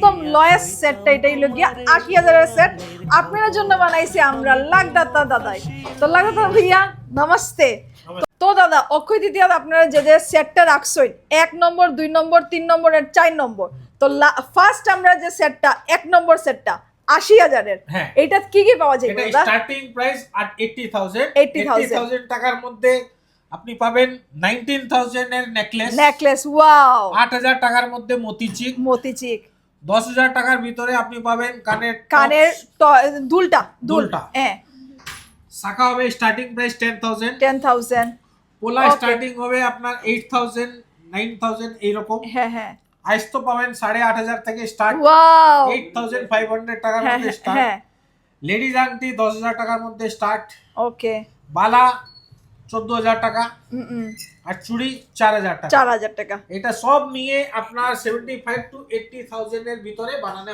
একদম লয়েস্ট সেটটা, এটাই হলো গিয়া 80,000-এর সেট। আপনার জন্য বানাইছি আমরা লাখদাতা দাদাই। তো লাখদাতা ভাইয়া নমস্তে। তো দাদা অক্ষয় তৃতীয়াতে আপনারা যে যে সেটটা রাখছেন 1 নম্বর 2 নম্বর 3 নম্বর আর 4 নম্বর, তো ফার্স্ট আমরা যে সেটটা 1 নম্বর সেটটা 80,000-এর, এটা কি কি পাওয়া যায়? এটা স্টার্টিং প্রাইস 80,000 টাকার মধ্যে আপনি পাবেন 19,000 এর নেকলেস, ওয়াও। 8,000 টাকার মধ্যে মোতিচিক, 10,000 টাকার ভিতরে আপনি পাবেন কানের দুলটা হ্যাঁ। শাখা হবে স্টার্টিং প্রাইস 10,000, পোলা স্টার্টিং হবে আপনার 8,000 9,000 এইরকম। হ্যাঁ আইস তো পাবেন 8,500 থেকে স্টার্ট, 8,500 টাকার মধ্যে স্টার্ট। লেডিজ আংটি 10,000 টাকার মধ্যে স্টার্ট, ওকে। বালা 14,000 টাকা, আর চুড়ি 4,000 টাকা। টাকা। এটা সব নিয়ে আপনার 75 to 80,000 এর ভিতরে বানানো